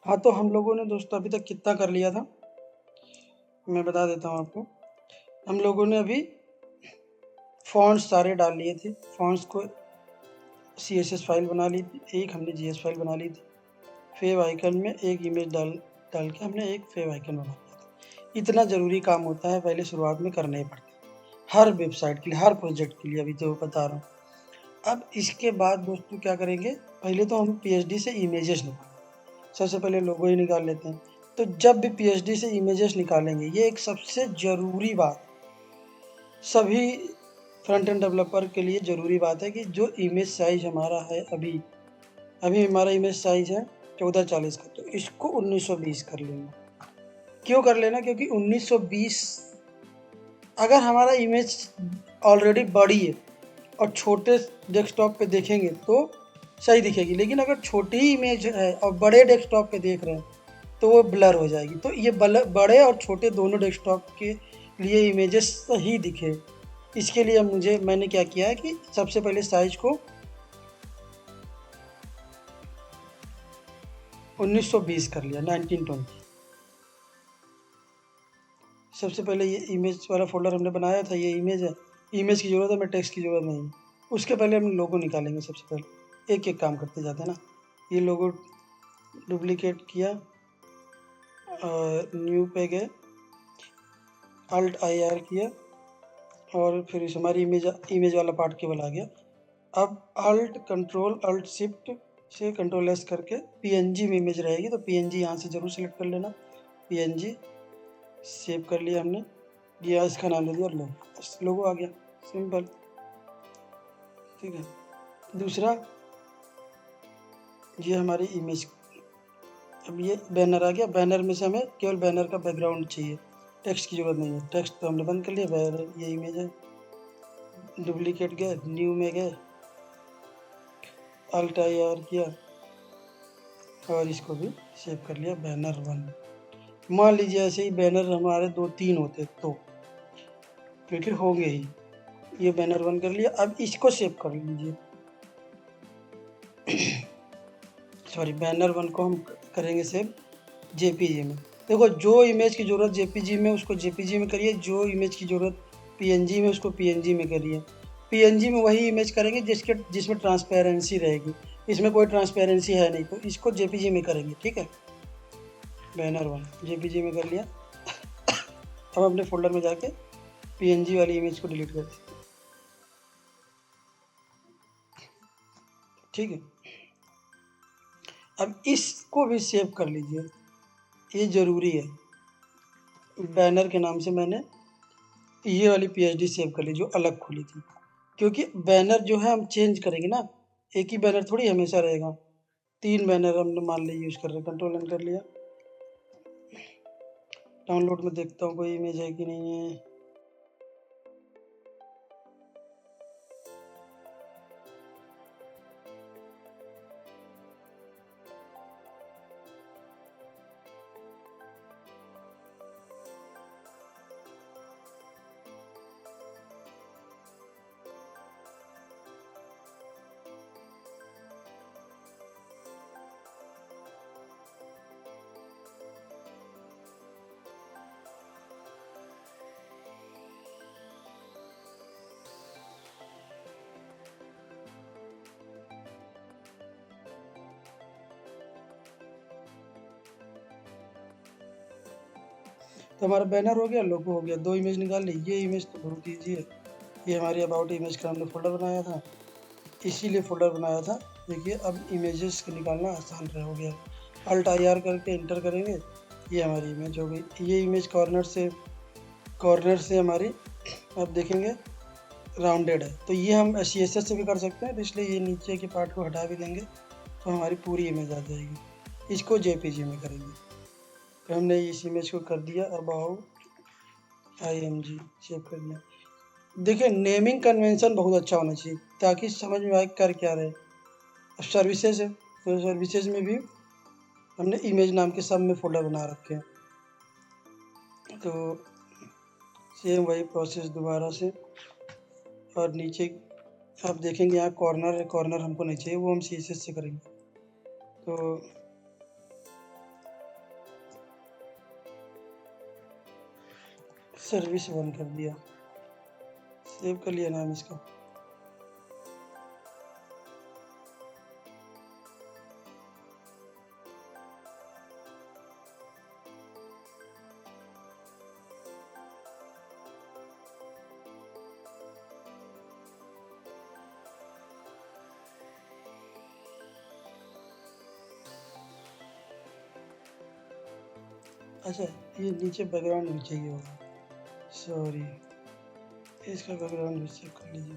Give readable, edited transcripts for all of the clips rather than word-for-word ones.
हाँ, तो हम लोगों ने दोस्तों अभी तक कितना कर लिया था, मैं बता देता हूँ आपको। हम लोगों ने अभी फ़ॉन्ट्स सारे डाल लिए थे, फ़ॉन्ट्स को सीएसएस फाइल बना ली थी, एक हमने जीएस फाइल बना ली थी, फेव आइकन में एक इमेज डाल डाल के हमने एक फेव आइकन बना लिया था। इतना ज़रूरी काम होता है, पहले शुरुआत में करना ही पड़ता है, हर वेबसाइट के लिए, हर प्रोजेक्ट के लिए, अभी तो बता रहा हूँ। अब इसके बाद दोस्तों क्या करेंगे, पहले तो हम पीएचडी से इमेजेस निकालेंगे। सबसे पहले लोगो ही निकाल लेते हैं। तो जब भी पीएचडी से इमेजेस निकालेंगे, ये एक सबसे ज़रूरी बात, सभी फ्रंट एंड डेवलपर के लिए ज़रूरी बात है कि जो इमेज साइज़ हमारा है अभी हमारा इमेज साइज़ है 1440 का, तो इसको 1920 कर लेना। क्यों कर लेना? क्योंकि 1920 अगर हमारा इमेज ऑलरेडी बड़ी है और छोटे डेस्कटॉप पे देखेंगे तो सही दिखेगी, लेकिन अगर छोटी ही इमेज है और बड़े डेस्कटॉप पे देख रहे हैं तो वो ब्लर हो जाएगी। तो ये बड़े और छोटे दोनों डेस्कटॉप के लिए इमेजेस सही दिखे, इसके लिए मैंने क्या किया है कि सबसे पहले साइज को 1920 कर लिया, 1920। सबसे पहले ये इमेज वाला फोल्डर हमने बनाया था, ये इमेज है, इमेज की ज़रूरत है, हमें टेक्स्ट की ज़रूरत नहीं है। उसके पहले हम लोगो निकालेंगे। सबसे पहले एक एक काम करते जाते हैं ना। ये लोगो डुप्लीकेट किया और न्यू पे गए, अल्ट आई आर किया और फिर इस हमारी इमेज वाला पार्ट केवल आ गया। अब अल्ट शिफ्ट से कंट्रोल एस करके पीएनजी में इमेज रहेगी, तो पीएनजी यहाँ से ज़रूर सेलेक्ट कर लेना। पीएनजी सेव कर लिया हमने, दिया इसका नाम दे दिया लोगो आ गया, सिंपल। ठीक है। दूसरा, ये हमारी इमेज, अब ये बैनर आ गया। बैनर में से हमें केवल बैनर का बैकग्राउंड चाहिए, टेक्स्ट की ज़रूरत नहीं है। टेक्स्ट तो हमने बंद कर लिया। बैनर ये इमेज है, डुप्लीकेट गए, न्यू में गए, अल्ट आई आर किया और इसको भी सेव कर लिया, बैनर 1। मान लीजिए ऐसे ही बैनर हमारे 2-3 होते तो फिर होंगे ही। ये बैनर 1 कर लिया। अब इसको सेव कर लीजिए। सॉरी, बैनर 1 को हम करेंगे सेव जेपीजी में। देखो, जो इमेज की ज़रूरत जेपीजी में उसको जेपीजी में करिए, जो इमेज की ज़रूरत पीएनजी में उसको पीएनजी में करिए। पीएनजी में वही इमेज करेंगे जिसमें ट्रांसपेरेंसी रहेगी। इसमें कोई ट्रांसपेरेंसी है नहीं, तो इसको जेपीजी में करेंगे। ठीक है, बैनर 1 जेपीजी में कर लिया। अब अपने फोल्डर में जाके पीएनजी वाली इमेज को डिलीट कर दें। ठीक है, अब इसको भी सेव कर लीजिए, ये ज़रूरी है। बैनर के नाम से मैंने ये वाली पीएचडी सेव कर ली जो अलग खुली थी, क्योंकि बैनर जो है हम चेंज करेंगे ना, एक ही बैनर थोड़ी हमेशा रहेगा। 3 बैनर हमने मान ली यूज़ कर रहे हैं। कंट्रोल एन कर लिया। डाउनलोड में देखता हूँ कोई इमेज है कि नहीं है। तो हमारा बैनर हो गया, लोगो हो गया, 2 इमेज निकाल ली। ये इमेज तो बहुत ईजी है, ये हमारी अबाउट इमेज का हमने फोल्डर बनाया था, इसीलिए फोल्डर बनाया था। देखिए, अब इमेजेस को निकालना आसान हो गया। अल्ट आई आर करके इंटर करेंगे, ये हमारी इमेज हो गई। ये इमेज कॉर्नर से हमारी, अब देखेंगे, राउंडेड है। तो ये हम सी एस एस से भी कर सकते हैं, तो इसलिए ये नीचे के पार्ट को हटा भी देंगे तो हमारी पूरी इमेज आ जाएगी। इसको जेपीजी में करेंगे। तो हमने इस इमेज को कर दिया अबाउट IMG, सेव कर दिया। देखिए, नेमिंग कन्वेंशन बहुत अच्छा होना चाहिए ताकि समझ में आए कर क्या रहे। अब सर्विसेज है, तो सर्विसेज में भी हमने इमेज नाम के सब में फोल्डर बना रखे हैं। तो सेम वही प्रोसेस दोबारा से, और नीचे आप देखेंगे यहाँ कॉर्नर है, कॉर्नर हमको नहीं चाहिए, वो हम CSS से करेंगे। तो सर्विस बंद कर दिया, सेव कर लिया नाम इसका। अच्छा, ये नीचे बैकग्राउंड भी चाहिए होगा, सॉरी, इसका बैकग्राउंड भी चेक कर लीजिए।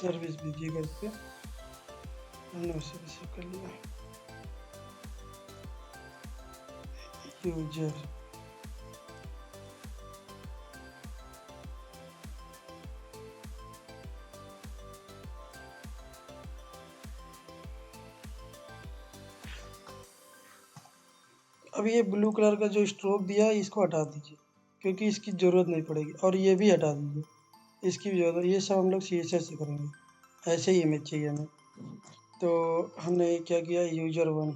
सर्विस भेजिए करके हमने उसे भी चेक कर लिया। यूजर अब ये ब्लू कलर का जो स्ट्रोक दिया है इसको हटा दीजिए, क्योंकि इसकी ज़रूरत नहीं पड़ेगी, और ये भी हटा दीजिए, इसकी भी ज़रूरत, ये सब हम लोग CSS से करेंगे। ऐसे ही इमेज चाहिए हमें। तो हमने क्या किया, यूजर 1,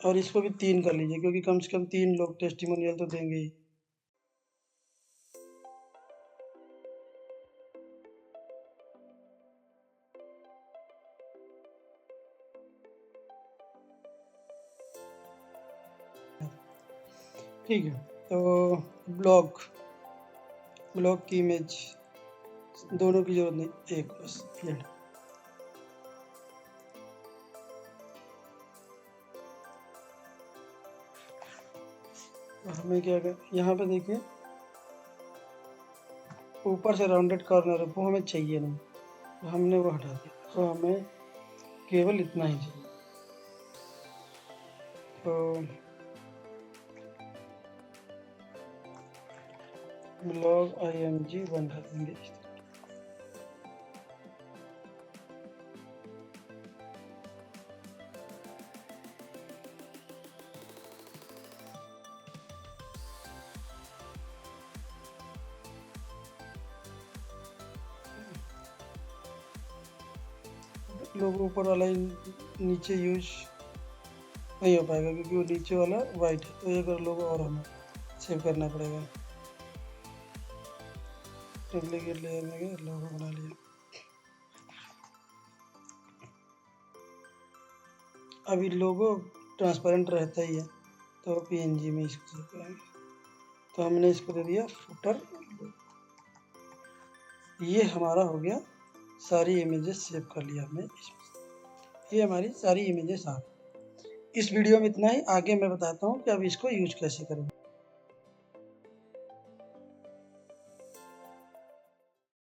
और इसको भी 3 कर लीजिए, क्योंकि कम से कम 3 लोग टेस्टिमोनियल तो देंगे ही। ठीक है, तो ब्लॉग की इमेज दोनों की जरूरत नहीं, एक बस फ्लैट। हमें क्या कर, यहाँ पे देखिए ऊपर से राउंडेड कॉर्नर है, वो हमें चाहिए नहीं, तो हमने वो हटा दिया, तो हमें केवल इतना ही चाहिए। तो ब्लॉग img बंद कर देंगे। लोग ऊपर वाला नीचे यूज नहीं हो पाएगा, क्योंकि वो नीचे वाला वाइट है, तो एक और लोगो और हमें सेव करना पड़ेगा। डुप्लीकेट लेयर में गए, लोगो बना लिया। अभी लोगो ट्रांसपेरेंट रहता ही है, तो PNG में इसको सेव करेंगे। तो हमने इसको दे दिया फुटर। ये हमारा हो गया, सारी इमेजेस सेव कर लिया हमने इसमें। ये हमारी सारी इमेजेस आ गई। इस वीडियो में इतना ही, आगे मैं बताता हूँ कि अब इसको यूज कैसे करें।